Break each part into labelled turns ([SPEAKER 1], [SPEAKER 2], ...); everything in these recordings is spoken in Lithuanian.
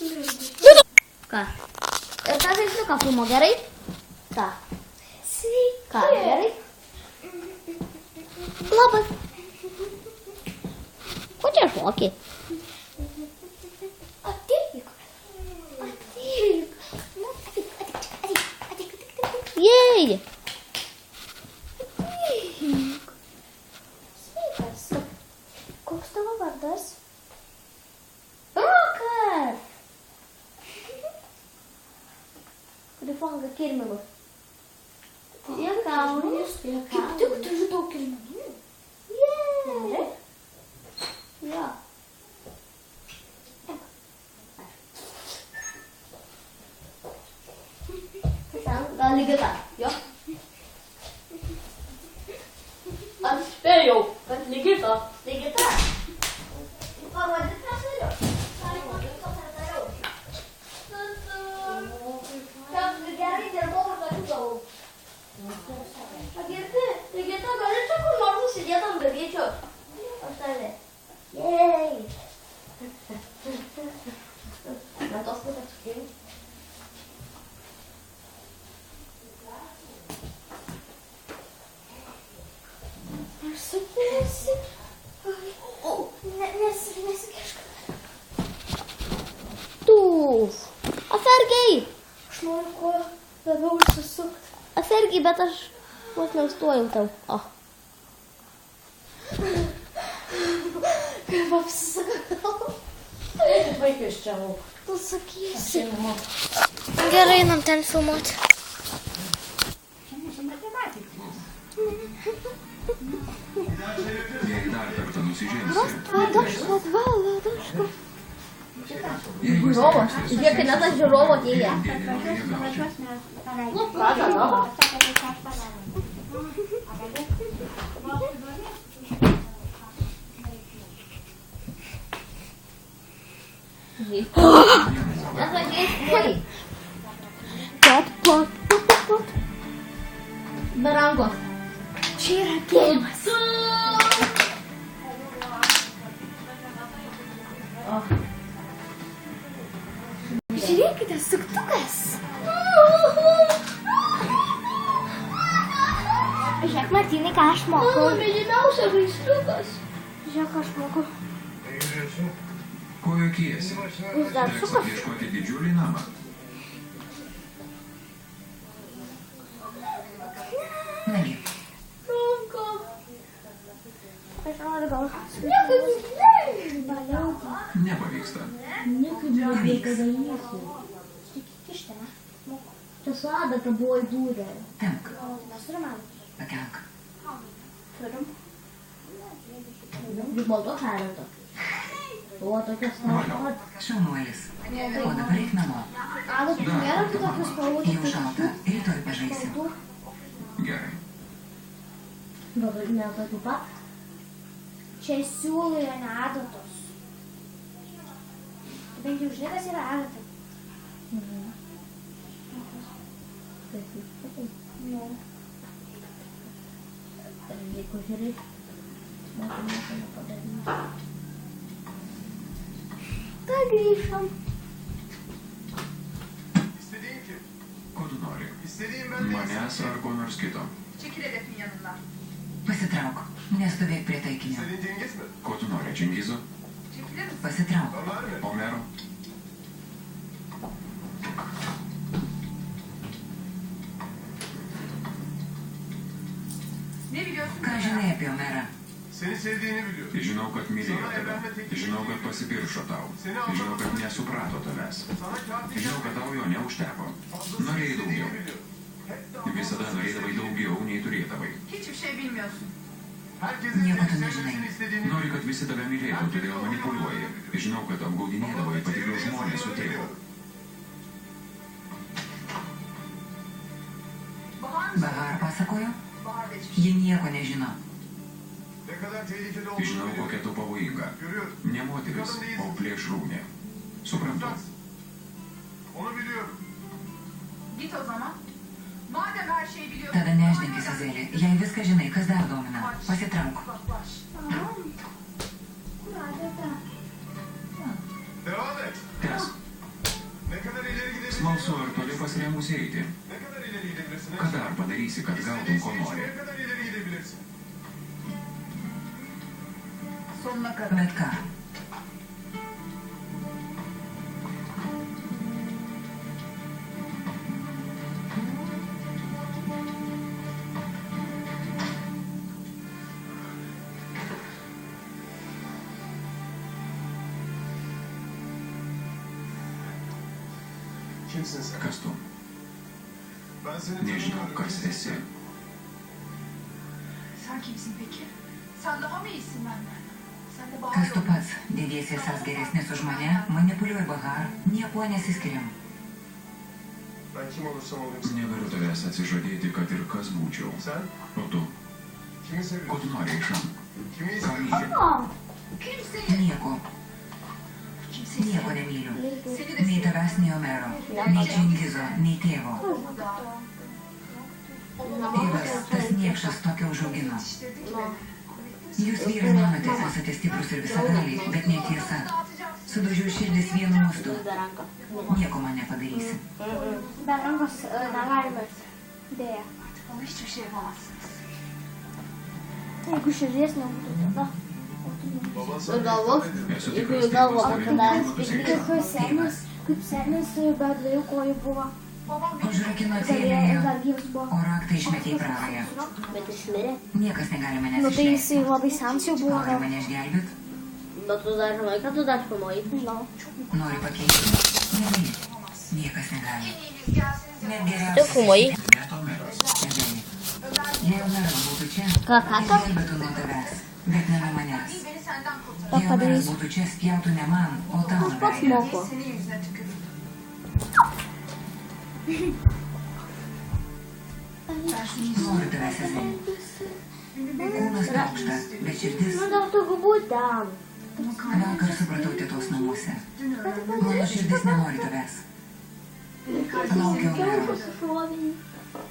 [SPEAKER 1] Ką? Ir tą žaisliuką filmo, gerai? Ką?
[SPEAKER 2] Sveiki.
[SPEAKER 1] Ką, gerai? Labas. Ko čia šoki?
[SPEAKER 2] Ateik.
[SPEAKER 1] Jej.
[SPEAKER 2] Sveikas. Koks tavo vardas? Rokas.
[SPEAKER 1] Grifanga kirminu.
[SPEAKER 2] Kaip tik turiu daug kirminų.
[SPEAKER 1] Jej. Jo. Gal Ligita? Jo. Aš spėjau, kad Ligita. Ligita. Parodyk, ką aš dariau. Gerai dirbau ir naliukavau. Agirti, Ligita, gali čia kur nors nusidėt ant davyčių? Aš tave. Jej. Na tos pusės sukėjau.
[SPEAKER 2] Aš supėsi. Nesikišk.
[SPEAKER 1] Tūf. Atsargiai.
[SPEAKER 2] Aš noriu kuo labiau užsisukti.
[SPEAKER 1] Atsargiai, bet aš vos neustojau tau. O.
[SPEAKER 2] Kaip apsisakau.
[SPEAKER 3] Vaikai iš čia lauk.
[SPEAKER 2] Tu sakysi.
[SPEAKER 3] Gerai, einam ten filmuoti.
[SPEAKER 4] Jei dar kartą nusižengsi,
[SPEAKER 2] Ладошка.
[SPEAKER 4] jeigu
[SPEAKER 1] Žiūrovo.
[SPEAKER 4] stengsies
[SPEAKER 1] Žiūrėk, net aš žiūrovo atėjo.
[SPEAKER 4] gėdė norėjo gauti.
[SPEAKER 1] Nu, ką tada? Nesakyk,
[SPEAKER 2] Pat.
[SPEAKER 1] be rankos.
[SPEAKER 2] Čia yra gėjimas. Žiūrėkite, suktukas. Žiūrėk, Martynai, ką aš moku.
[SPEAKER 1] Mylimiausias žaisliukas.
[SPEAKER 2] Žiūrėk, aš moku.
[SPEAKER 4] Ko juokiesi?
[SPEAKER 2] Jūs dar
[SPEAKER 4] Teks
[SPEAKER 2] sukas.
[SPEAKER 4] apieškoti didžiulį namą.
[SPEAKER 3] Nagi,
[SPEAKER 1] Ranka.
[SPEAKER 2] Aš noriu gal.
[SPEAKER 4] Nepavyksta.
[SPEAKER 2] Kišti, ne?
[SPEAKER 1] Čia su adata buvo įdūrė.
[SPEAKER 3] tempk,
[SPEAKER 2] Mes turim man.
[SPEAKER 3] pakelk.
[SPEAKER 2] Turim.
[SPEAKER 1] Juk balto šalinto. O tokios
[SPEAKER 4] Valio.
[SPEAKER 3] Šaunuolis. O dabar eik namo.
[SPEAKER 2] Adatų nėra kitokių spalvų.
[SPEAKER 3] Jau šalta, rytoj pažaisim.
[SPEAKER 4] Gerai.
[SPEAKER 1] Bet ne tokių pat.
[SPEAKER 2] Čia siūlai, o ne adatos. Bent jau žinai, kas yra adata. Nu.
[SPEAKER 1] Jeigu žiūrėk, nieko nepadarys.
[SPEAKER 2] Tai grįžtam.
[SPEAKER 4] Ko tu nori?
[SPEAKER 5] İstediğim ben de
[SPEAKER 4] Manęs ar ko nors kito?
[SPEAKER 5] Çekil hedefin yanından.
[SPEAKER 3] Pasitrauk, nestovėk prie taikinio.
[SPEAKER 5] İstediğin Cengiz mi?
[SPEAKER 4] Ko tu nori, Čingizo?
[SPEAKER 5] Çekilir misin?
[SPEAKER 3] Pasitrauk.
[SPEAKER 5] Ömer mi?
[SPEAKER 4] Omero?
[SPEAKER 5] Ne biliyorsun?
[SPEAKER 3] Ką žinai apie Omerą?
[SPEAKER 5] Seni sevdiğini biliyorum.
[SPEAKER 4] Žinau, kad mylėjo tave. Žinau, kad pasipiršo tau. Žinau, kad nesuprato tavęs.
[SPEAKER 5] Sana kağıt
[SPEAKER 4] Žinau, kad tau jo neužteko. Norėjai daugiau. Visada norėdavai daugiau, nei turėdavai.
[SPEAKER 5] Hiçbir şey bilmiyorsun.
[SPEAKER 3] Nieko tu nežinai.
[SPEAKER 5] Sevmesini istediğini
[SPEAKER 4] Nori, kad visi tave mylėtų, todėl manipuliuoji. Žinau, kad apgaudinėdavai patiklius žmonės su tėvu.
[SPEAKER 3] Bahar pasakojo?
[SPEAKER 5] Bahar da hiçbir şey.
[SPEAKER 3] Ji nieko nežino.
[SPEAKER 5] Ne kadar tehlikeli
[SPEAKER 4] Žinau,
[SPEAKER 5] olduğunu
[SPEAKER 4] kokia tu pavojinga.
[SPEAKER 5] görüyorum.
[SPEAKER 4] Ne moteris, o plėšrūnė. Suprantu.
[SPEAKER 5] Onu biliyorum. Git o zaman. Madem her şeyi biliyorsun.
[SPEAKER 3] Tada neždink Izraelį. Jei viską žinai, kas dar domina, pasitrauk.
[SPEAKER 5] Uzaklaş.
[SPEAKER 2] Kur adata?
[SPEAKER 5] Devam et.
[SPEAKER 4] Tęs. Smalsu, ar toli pasirengusi eiti?
[SPEAKER 5] Ne kadar ileri gidebilirsin?
[SPEAKER 4] Ką dar padarysi, kad gautum, ko nori?
[SPEAKER 5] Ne kadar ileri gidebilirsin? Sonuna kadar.
[SPEAKER 3] Bet ką.
[SPEAKER 5] Kimsin sen?
[SPEAKER 4] Kas tu?
[SPEAKER 5] Ben seni
[SPEAKER 4] Nežinau,
[SPEAKER 5] tanımıyorum.
[SPEAKER 4] kas esi.
[SPEAKER 5] Sen kimsin peki? Sen daha mı iyisin benden? Sen de
[SPEAKER 3] Kas tu
[SPEAKER 5] bağırıyorsun.
[SPEAKER 3] pats, dediesi esas geresnis už mane, manipuliuoji Bahar, niekuo nesiskiriam.
[SPEAKER 5] Ben kim olursam olayım.
[SPEAKER 4] Negaliu tavęs atsižadėti, kad ir kas būčiau.
[SPEAKER 5] Sen
[SPEAKER 4] O tu?
[SPEAKER 5] kimi
[SPEAKER 4] Ko
[SPEAKER 5] seviyorsun?
[SPEAKER 4] tu nori iš an?
[SPEAKER 5] Kimi
[SPEAKER 4] Ką
[SPEAKER 5] istiyorsun?
[SPEAKER 4] myli?
[SPEAKER 5] Kimseyi.
[SPEAKER 3] Nieko,
[SPEAKER 5] Kimseyi
[SPEAKER 3] nieko nemyliu.
[SPEAKER 5] Seni de
[SPEAKER 3] Nei tavęs, nei Omero, nei Čingizo, nei tėvo. Tėvas, tas niekšas tokia užaugino. Jūs vyrai manote, esate stiprus ir visagaliai, bet netiesa. Sudaužiau širdis vienu mustu. Nieko man nepadarysi.
[SPEAKER 2] Be rankos negalime. Dėja.
[SPEAKER 5] Bana hiçbir şey yapamazsınız.
[SPEAKER 2] Jeigu širdies nebūtų tada.
[SPEAKER 5] Baban sana
[SPEAKER 1] Galvos.
[SPEAKER 4] Esu
[SPEAKER 1] Jeigu
[SPEAKER 4] tikras,
[SPEAKER 1] galvo,
[SPEAKER 4] tėvas tave
[SPEAKER 1] tada
[SPEAKER 4] du metus eidavo.
[SPEAKER 2] Kaip senis be dviejų kojų buvo.
[SPEAKER 5] Babam beni
[SPEAKER 3] Užrakino
[SPEAKER 2] Dar
[SPEAKER 3] atsėlėjo,
[SPEAKER 2] gyvas buvo.
[SPEAKER 3] o raktą išmetė į prarąją.
[SPEAKER 1] Bet išmirė.
[SPEAKER 3] Niekas negali manęs
[SPEAKER 2] Nu tai
[SPEAKER 3] išleisti.
[SPEAKER 2] jisai labai sens jau buvo.
[SPEAKER 3] Nori mane išgelbėt?
[SPEAKER 1] Bet tu dar žinai, ką tu dar filmuoji?
[SPEAKER 2] Žinau.
[SPEAKER 3] Nori pakeisti? Negali. Niekas negali.
[SPEAKER 5] en iyiniz gelseniz.
[SPEAKER 3] Net
[SPEAKER 1] Tu
[SPEAKER 3] geriausias.
[SPEAKER 1] filmuoji?
[SPEAKER 4] Net Omeras.
[SPEAKER 3] Negali. Jei Omeras būtų čia,
[SPEAKER 1] Ką, ką?
[SPEAKER 3] gelbėtų nuo tavęs, bet ne nuo manęs.
[SPEAKER 5] Beni senden kurtar.
[SPEAKER 3] Jei Omeras būtų čia, spjautų ne man, o tau į veidą.
[SPEAKER 1] Moko.
[SPEAKER 5] Senin yüzüne tükürürüm.
[SPEAKER 3] Noriu tavęs esmė. Kūnas taukšta, bet širdis.
[SPEAKER 1] Nu, dar tu būt ten.
[SPEAKER 3] Vakar supratau tėtos namuose. Mano širdis nenori tavęs. Laukia Omero.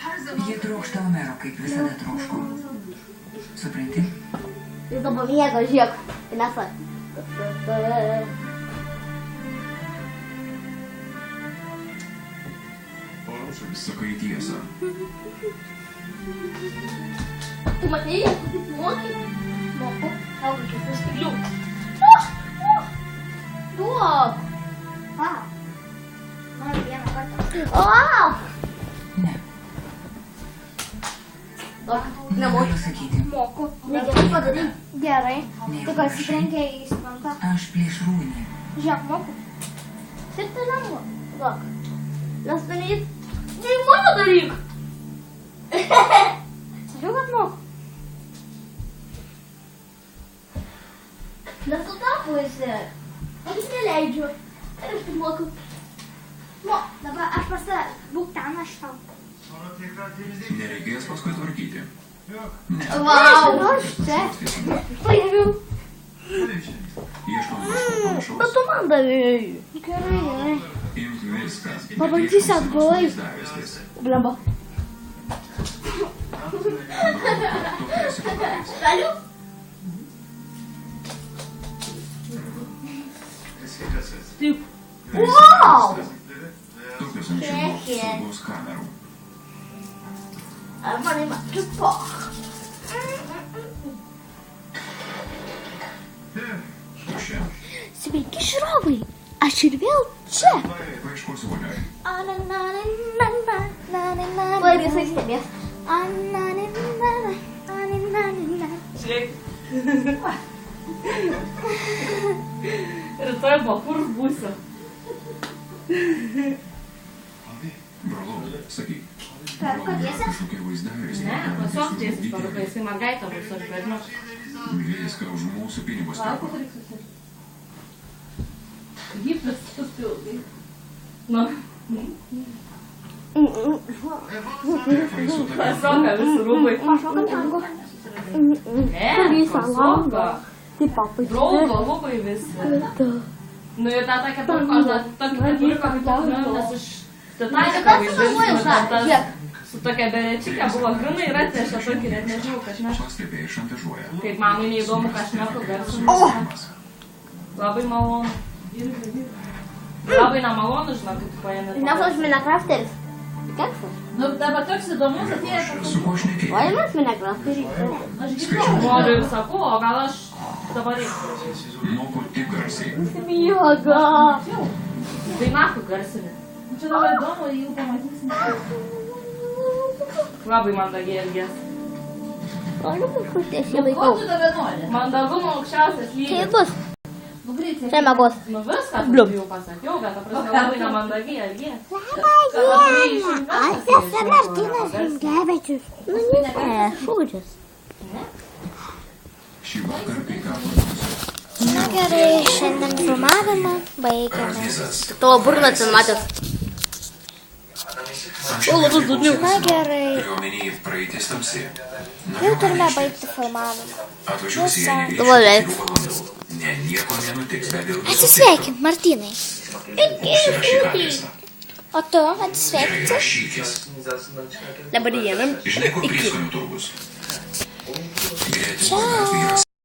[SPEAKER 5] Her zaman
[SPEAKER 3] Jie trokšta Omero, kaip visada troško. Supranti?
[SPEAKER 1] Jis dabar miega, žiūrėk. Inesa.
[SPEAKER 5] doğru mu söylüyorsun?
[SPEAKER 4] Sakai tiesą.
[SPEAKER 1] Tu matei, tu taip moki? Moku. Tau reikia paspėlių. Duok.
[SPEAKER 2] A. Noriu vieną kartą.
[SPEAKER 1] O!
[SPEAKER 3] Ne.
[SPEAKER 1] Duok. Nemoki.
[SPEAKER 3] Negaliu sakyti.
[SPEAKER 2] Moku.
[SPEAKER 1] Negerai padarai.
[SPEAKER 2] Gerai.
[SPEAKER 3] Nei
[SPEAKER 2] Tik
[SPEAKER 3] panašiai.
[SPEAKER 2] atsitrenkė į sprantą.
[SPEAKER 3] Aš plėšrūnė.
[SPEAKER 2] Žiūrėk, moku.
[SPEAKER 1] Taip tai lengva. Duok. Nes daryti. Tai mano daryk.
[SPEAKER 2] Sakiau, kad moku.
[SPEAKER 1] Nes tu tapo esi. Aš neleidžiu. Ir aš taip moku.
[SPEAKER 2] Mo, dabar aš pas tave. Būk ten, aš tau.
[SPEAKER 5] Sonra tekrar temizleyip.
[SPEAKER 4] Nereikės paskui tvarkyti.
[SPEAKER 5] Yok.
[SPEAKER 4] Ne.
[SPEAKER 1] Vau.
[SPEAKER 2] Aš čia.
[SPEAKER 4] Teisingai.
[SPEAKER 1] Paėmiau.
[SPEAKER 5] Böyle bir şey.
[SPEAKER 4] Ieškom kažko
[SPEAKER 1] Bet
[SPEAKER 4] panašaus.
[SPEAKER 1] tu man davėjai.
[SPEAKER 2] Gerai, gerai.
[SPEAKER 4] Imk viską.
[SPEAKER 2] Pabandysiu atgalai.
[SPEAKER 1] Blemba.
[SPEAKER 4] Tokia esi padaręs.
[SPEAKER 1] Galiu?
[SPEAKER 5] Eski kaset.
[SPEAKER 1] Taip.
[SPEAKER 5] Eski
[SPEAKER 1] Wow!
[SPEAKER 5] kasetleri veya
[SPEAKER 4] Tokios ant šeimos
[SPEAKER 1] Cheche.
[SPEAKER 4] saugos kamerų.
[SPEAKER 1] Ar man ima. Čiupok.
[SPEAKER 4] Tuščia.
[SPEAKER 2] Sveiki, žiūrovai. Aš ir vėl čia.
[SPEAKER 4] Paieškosiu vonioj.
[SPEAKER 1] Vai visai stebės. Rytoj bapur būsiu.
[SPEAKER 4] Brolau, sakyk.
[SPEAKER 2] Peruką tiesi?
[SPEAKER 4] Kažkokie vaizdavės.
[SPEAKER 6] Ne, tiesiog tiesiai parukai, jisai mergaitė bus, aš vedžiu.
[SPEAKER 4] Viską už mūsų pinigus
[SPEAKER 6] Lauku,
[SPEAKER 4] perka.
[SPEAKER 6] reiks susirgti. Gipsas suspildai. Nu,
[SPEAKER 4] Tėvai su tavimi.
[SPEAKER 6] pasoka visi rūbai.
[SPEAKER 2] Pašokam tango.
[SPEAKER 6] Ne, pasoka.
[SPEAKER 2] Taip, papai.
[SPEAKER 6] Draugo rūbai visi. Nu ir tą tokią pirko, aš dar tokį pirko, kaip tu, nes iš Titanico vaidinsiu, ten tas su tokia berečikė buvo grinai ir atnešė tokį, net nežinau, ką šneku.
[SPEAKER 4] Pastebėjai šantažuoja.
[SPEAKER 6] Kaip mamai neįdomu, ką šneku garsu. Labai malonu. Labai nemalonu, žinok, kai tu paėmė.
[SPEAKER 1] Žinau, aš Minecrafteris. Keksas.
[SPEAKER 6] Nu, dabar toks įdomus atėjęs.
[SPEAKER 4] Su kuo šnekėjai?
[SPEAKER 1] Vaimas Minecrafteris.
[SPEAKER 6] Aš girdėjau, noriu ir sakau, o gal aš dabar reikia.
[SPEAKER 4] Moku tik garsiai.
[SPEAKER 1] Joga.
[SPEAKER 6] Dainakų garsinį. Čia dabar įdomu, jeigu pamatysim. Labai mandagiai elgės.
[SPEAKER 1] Noriu kažkur tiesiai
[SPEAKER 6] Ko
[SPEAKER 1] laikau.
[SPEAKER 6] tu dabar nori? Mandagumo aukščiausias lygis.
[SPEAKER 1] Kaip bus?
[SPEAKER 6] Nu, greitai.
[SPEAKER 1] Čia megos.
[SPEAKER 6] Nu, viską
[SPEAKER 1] Blium.
[SPEAKER 6] jau pasakiau, bet ta prasme labai nemandagiai elgės.
[SPEAKER 2] Aš esu Martynas Rinkevičius.
[SPEAKER 1] Nu, ne, šūdžius.
[SPEAKER 4] Šį vakarą kai ką pasakysiu.
[SPEAKER 2] Na gerai, šiandien filmavimą baigiame.
[SPEAKER 4] Visas.
[SPEAKER 1] Tavo burną atsimatęs.
[SPEAKER 2] Na gerai,
[SPEAKER 4] Turiu omeny praeitis tamsi.
[SPEAKER 2] jau turime baigti filmavimą.
[SPEAKER 4] Atvažiuosi
[SPEAKER 2] Visą.
[SPEAKER 4] jei iš
[SPEAKER 1] Duolet.
[SPEAKER 4] 4 valandų. Ne, nieko nenutiks, bet dėl
[SPEAKER 2] Atsisveikink, Martynai.
[SPEAKER 4] Užsirašyk adresą.
[SPEAKER 2] O tu
[SPEAKER 4] Gerai,
[SPEAKER 2] atsisveikink.
[SPEAKER 4] rašykis.
[SPEAKER 1] Dabar dienam.
[SPEAKER 4] Žinai, kur prieskonių turgus? Gretimos
[SPEAKER 2] Ciao.
[SPEAKER 4] gatvėje